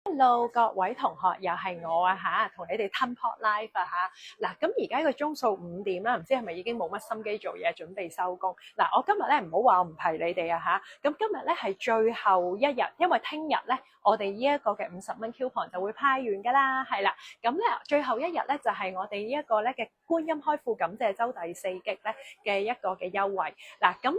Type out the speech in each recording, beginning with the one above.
Hello，各位同學，又係我啊吓，同你哋吞 pod live 啊吓。嗱，咁而家個鐘數5點啦，唔知係咪已經冇乜心機做嘢，準備收工。嗱，我今日咧唔好話我唔提你哋啊吓。咁今日咧係最後一日，因為聽日咧我哋呢一個嘅50蚊 coupon 就會派完噶啦，係啦。咁咧最後一日咧就係我哋呢一個咧嘅觀音開庫感謝周第4擊咧嘅一個嘅優惠。嗱，咁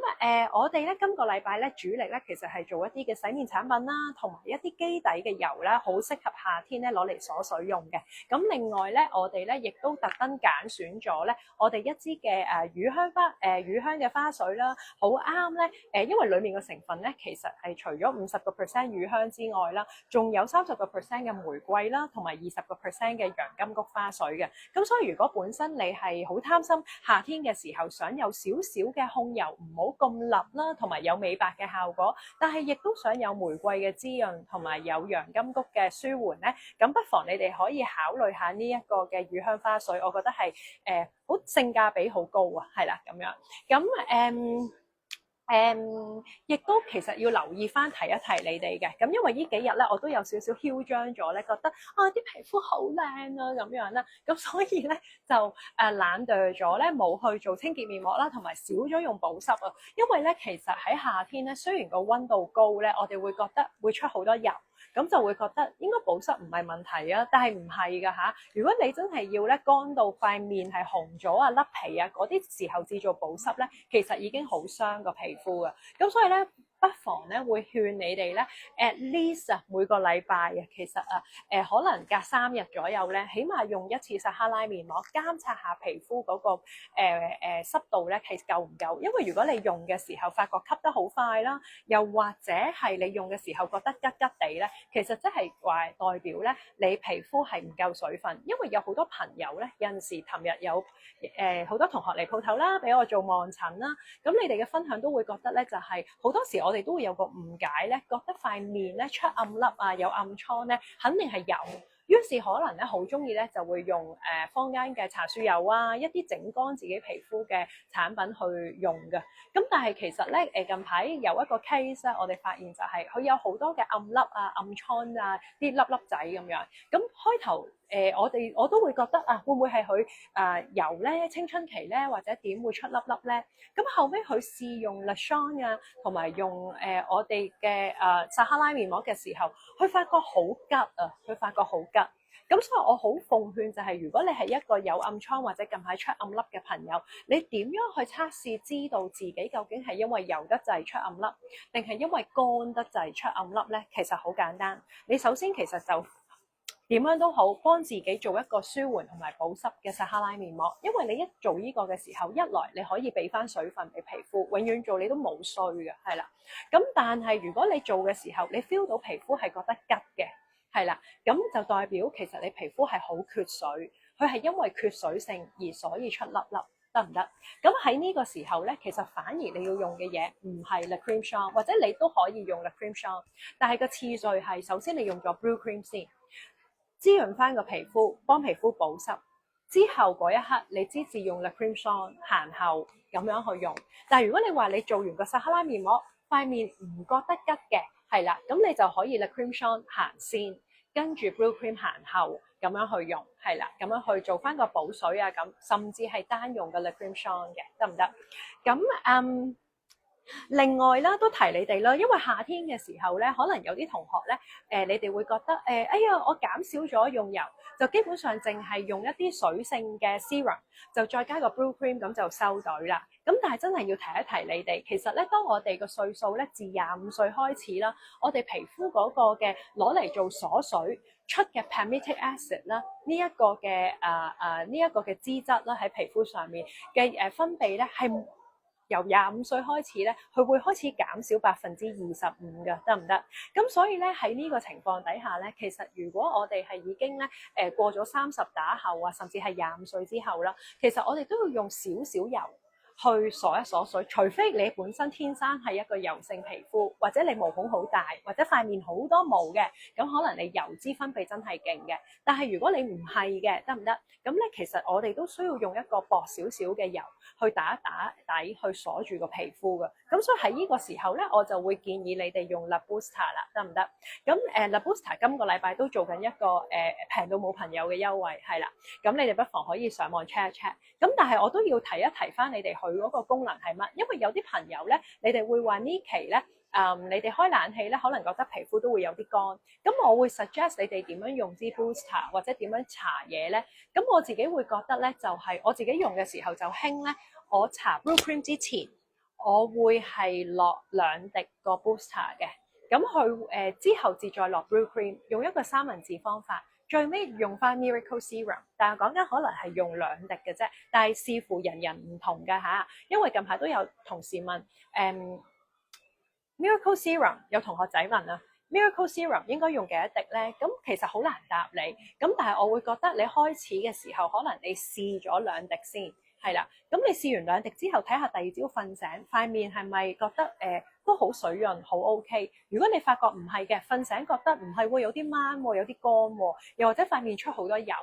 我哋咧今個禮拜咧主力咧其實係做一啲嘅洗面產品啦，同埋一啲基底嘅油啦。好適合夏天咧攞嚟鎖水用嘅。咁另外咧，我哋咧亦都特登揀選咗咧，我哋一支嘅乳香嘅花水啦，好啱咧因為裡面嘅成分咧其實係除咗50% 乳香之外啦，仲有30% 嘅玫瑰啦，同埋20% 嘅洋甘菊花水嘅。咁所以如果本身你係好貪心夏天嘅時候想有少少嘅控油，唔好咁立啦，同埋有美白嘅效果，但係亦都想有玫瑰嘅滋潤，同埋有洋甘菊嘅舒緩咧，咁不妨你哋可以考慮下呢一個嘅乳香花水，我覺得係好性價比好高啊，係啦咁樣。咁亦都其實要留意翻提一提你哋嘅，咁因為呢幾日咧我都有少少囂張咗咧，覺得啲皮膚好靚啊咁樣啦，咁所以咧就懶惰咗咧冇去做清潔面膜啦，同埋少咗用保濕啊，因為咧其實喺夏天咧雖然個溫度高咧，我哋會覺得會出好多油。咁就會覺得應該保濕唔係問題啊，但係唔係㗎嚇。如果你真係要咧乾到塊面係紅咗啊、甩皮啊嗰啲時候至做保濕咧，其實已經好傷個皮膚㗎。咁所以咧，不妨咧會勸你哋咧 at least 每個禮拜其實可能隔3日左右咧，起碼用一次撒哈拉面膜監察下皮膚嗰個濕度咧，其實夠唔夠？因為如果你用嘅時候發覺吸得好快啦，又或者係你用嘅時候覺得吉吉地咧，其實即係話代表咧你皮膚係唔夠水分。因為有好多朋友咧，有陣時尋日有好多同學嚟鋪頭啦，俾我做望診啦，咁你哋嘅分享都會覺得咧，就係好多時我哋都會有個誤解咧，覺得塊面咧出暗粒啊，有暗瘡咧，肯定係有。於是可能咧好中意咧就會用坊間嘅茶樹油啊，一啲整乾自己皮膚嘅產品去用嘅。咁但係其實咧近排有一個 case 咧，我哋發現就係佢有好多嘅暗粒啊、暗瘡啊、啲粒粒仔咁樣。咁開頭我都會覺得會唔會係佢油咧青春期咧或者點會出粒粒咧？咁後尾佢試用 Lashon 啊，同埋用我哋嘅撒哈拉面膜嘅時候，佢發覺好吉啊！佢發覺好吉。咁所以我好奉勸就係，如果你係一個有暗瘡或者近排出暗粒嘅朋友，你點樣去測試知道自己究竟係因為油得滯出暗粒，定係因為乾得滯出暗粒咧？其實好簡單，你首先其實就點樣都好，幫自己做一個舒緩同埋保濕嘅撒哈拉面膜，因為你一做呢個嘅時候，一來你可以俾翻水分俾皮膚，永遠做你都冇衰嘅，係啦。咁但係如果你做嘅時候，你 feel 到皮膚係覺得吉嘅，係啦，咁就代表其實你皮膚係好缺水，佢係因為缺水性而所以出粒粒，得唔得？咁喺呢個時候咧，其實反而你要用嘅嘢唔係 La Creme Shon， 或者你都可以用 La Creme Shon， 但係個次序係首先你用咗 Blue Cream 先。滋潤翻個皮膚，幫皮膚保濕。之後嗰一刻，你先至用 La Creme Shon 行後咁樣去用。但係如果你話你做完個撒哈拉面膜，塊面唔覺得吉嘅，係啦，咁你就可以 La Creme Shon 行先，跟住 Blue Cream 行後咁樣去用，係啦，咁樣去做翻個補水啊咁，甚至係單用嘅 La Creme Shon 嘅，得唔得？咁另外啦，都提你哋啦，因為夏天嘅時候咧，可能有啲同學咧，你哋會覺得哎呀，我減少咗用油，就基本上淨係用一啲水性嘅 serum， 就再加個 Blue Cream 咁就收隊啦。咁但係真係要提一提你哋，其實咧，當我哋個歲數咧自25歲開始啦，我哋皮膚嗰個嘅攞嚟做鎖水出嘅 palmitic acid 啦，呢一個嘅呢一個嘅脂質啦喺皮膚上面嘅分泌咧係由25歲開始咧，佢會開始減少25%嘅，得唔得？咁所以咧喺呢個情況底下咧，其實如果我哋係已經咧過咗30打後啊，甚至係25歲之後啦，其實我哋都要用少少油去鎖一鎖水，除非你本身天生係一個油性皮膚，或者你毛孔好大，或者塊面好多毛嘅，咁可能你油脂分泌真係勁嘅。但係如果你唔係嘅，得唔得？咁咧其實我哋都需要用一個薄少少嘅油去打一打底，去鎖住個皮膚嘅。咁所以喺呢個時候咧，我就會建議你哋用 La Booster 啦，得唔得？咁La Booster 今個禮拜都做緊一個平到冇朋友嘅優惠，係啦。咁你哋不妨可以上網 check 一 check。咁但係我都要提一提翻你哋佢嗰個功能係乜，因為有啲朋友咧，你哋會話呢期咧，你哋開冷氣咧，可能覺得皮膚都會有啲乾。咁我會 suggest 你哋點樣用支 booster 或者點樣搽嘢咧。咁我自己會覺得咧，就係我自己用嘅時候就興咧，我搽 Blue Cream 之前，我會係落2滴個 booster 嘅。咁佢之後至再落 Blue Cream，用一個三文治方法。最尾用翻 Miracle Serum， 但係講緊可能係用2滴嘅啫，但係視乎人人唔同㗎嚇。因為近排都有同事問Miracle Serum， 有同學仔問啊 Miracle Serum 應該用幾多滴咧？咁其實好難答你。咁但係我會覺得你開始嘅時候，可能你試咗2滴先，係啦。咁你試完2滴之後，睇下第二朝瞓醒塊面係咪覺得都好水潤，好 OK。如果你發覺唔係嘅，瞓醒覺得唔係喎，有啲掹喎，有啲乾喎，又或者塊面出好多油，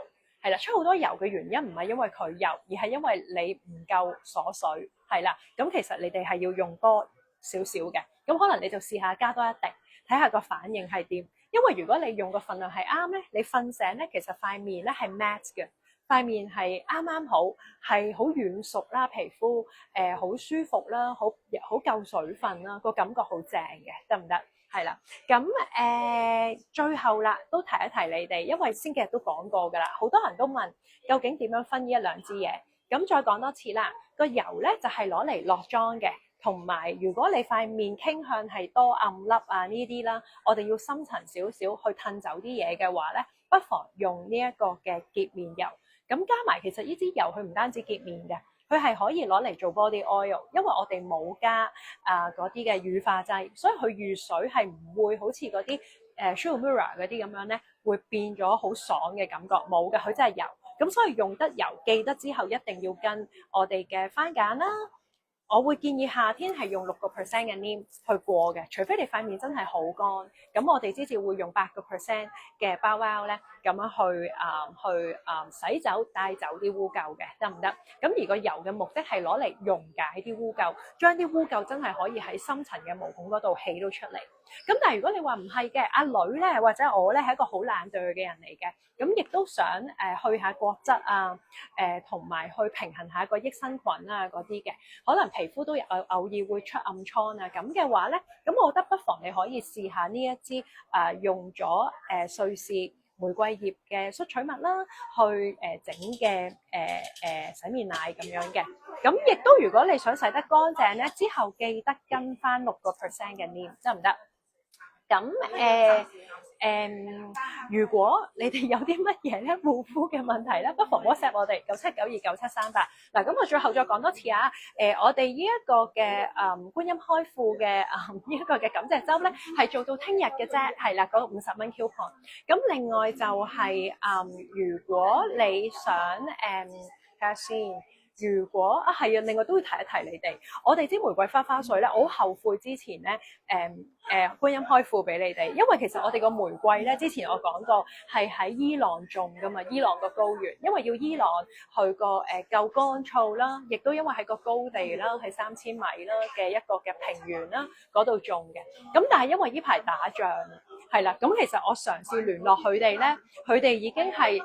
係啦，出好多油嘅原因唔係因為佢油，而係因為你唔夠鎖水，係啦。咁其實你哋係要用多少少嘅，咁可能你就試下加多1滴，睇下個反應係點。因為如果你用個份量係啱咧，你瞓醒咧，其實塊面咧係 matte 嘅。塊面係啱啱好，係好軟熟啦，皮膚好舒服啦，好夠水分啦，個感覺好正嘅，得唔得？係啦，咁最後啦，都提一提你哋，因為先幾日都講過噶啦，好多人都問究竟點樣分呢1-2支嘢，咁再講多次啦，個油咧就係攞嚟落妝嘅，同埋如果你塊面傾向係多暗粒啊呢啲啦，我哋要深層少少去褪走啲嘢嘅話咧，不妨用呢一個嘅潔面油。咁加埋其實呢支油佢唔單止潔面嘅，佢係可以攞嚟做 body oil， 因為我哋冇加嗰啲嘅乳化劑，所以佢遇水係唔會好似嗰啲Shu-Uemura 嗰啲咁樣咧，會變咗好爽嘅感覺，冇嘅，佢真係油。咁所以用得油，記得之後一定要跟我哋嘅番梘啦。我會建議夏天係用6% 嘅 neem 去過嘅，除非你塊面真係好乾，咁我哋之前會用8% 嘅包包咧，咁樣去洗走帶走啲污垢嘅，得唔得？咁而個油嘅目的係攞嚟溶解啲污垢，將啲污垢真係可以喺深層嘅毛孔嗰度起到出嚟。咁但係如果你話唔係嘅，阿女咧或者我咧係一個好懶惰嘅人嚟嘅，咁亦都想去下角質啊，同埋去平衡下個益生菌啊嗰啲嘅，可能皮膚都有偶爾會出暗瘡啊，咁嘅話咧，咁我覺得不妨你可以試下呢一支用咗瑞士玫瑰葉嘅萃取物啦，去整嘅洗面奶咁樣嘅。咁亦都如果你想洗得乾淨咧，之後記得跟翻6% 嘅 neem， 得唔得？咁如果你哋有啲乜嘢咧護膚嘅問題咧，不妨 WhatsApp 我哋97929738。嗱，咁我最後再講多次啊，我哋呢一個嘅觀音開庫嘅呢一個嘅感謝周咧，係做到聽日嘅啫，係啦，嗰50蚊 coupon。咁另外就係如果你想睇下先。如果係啊，另外都會提一提你哋，我哋支玫瑰花水咧，我好後悔之前咧觀音開庫俾你哋，因為其實我哋個玫瑰咧，之前我講過係喺伊朗種噶嘛，伊朗個高原，因為要伊朗去個夠乾燥啦，亦都因為喺個高地啦，係3000米啦嘅一個嘅平原啦嗰度種嘅，咁但係因為呢排打仗係啦，咁其實我嘗試聯絡佢哋咧，佢哋已經係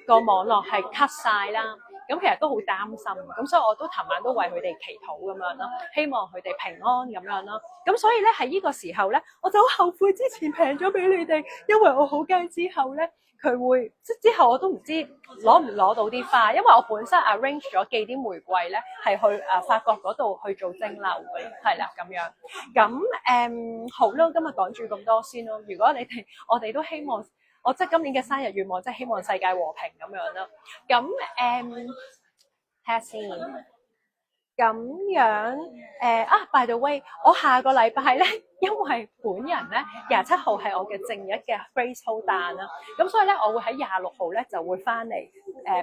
個網絡係 cut 晒啦。咁其實都好擔心，咁所以我都尋晚都為佢哋祈禱咁樣啦，希望佢哋平安咁樣啦。咁所以咧喺呢個時候咧，我就好後悔之前平咗俾你哋，因為我好驚之後咧佢會之後我都唔知攞唔攞到啲花，因為我本身 arrange 咗寄啲玫瑰咧係去法國嗰度去做蒸餾嘅，係啦咁樣。咁好啦，今日講住咁多先咯。如果你哋我哋都希望。我即係今年嘅生日願望，即係希望世界和平咁樣啦。咁睇下先，咁樣by the way， 我下個禮拜咧，因為本人咧27號係我嘅正日嘅 Grace Hold 誕啦，咁所以咧我會喺26號咧就會翻嚟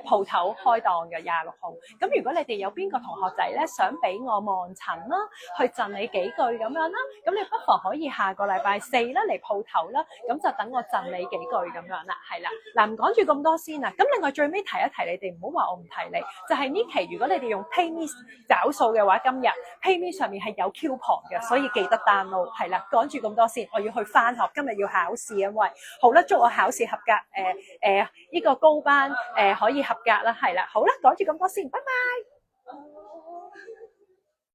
鋪頭開檔嘅26號。咁如果你哋有邊個同學仔咧想俾我望診啦，去贈你幾句咁樣啦，咁你不妨可以下個禮拜四啦嚟鋪頭啦，咁就等我贈你幾句咁樣啦，係啦。嗱，唔講住咁多先啦。咁另外最尾提一提你哋，唔好話我唔提你，就係呢期如果你哋用 PayMe 找數嘅話，今日 PayMe 上面係有 coupon 嘅，所以記得 download。係啦，講住咁多先，我要去返學，今日要考試，因為好啦，祝我考試合格，呢個高班可以合格啦，係啦，好啦，講住咁多先，拜拜。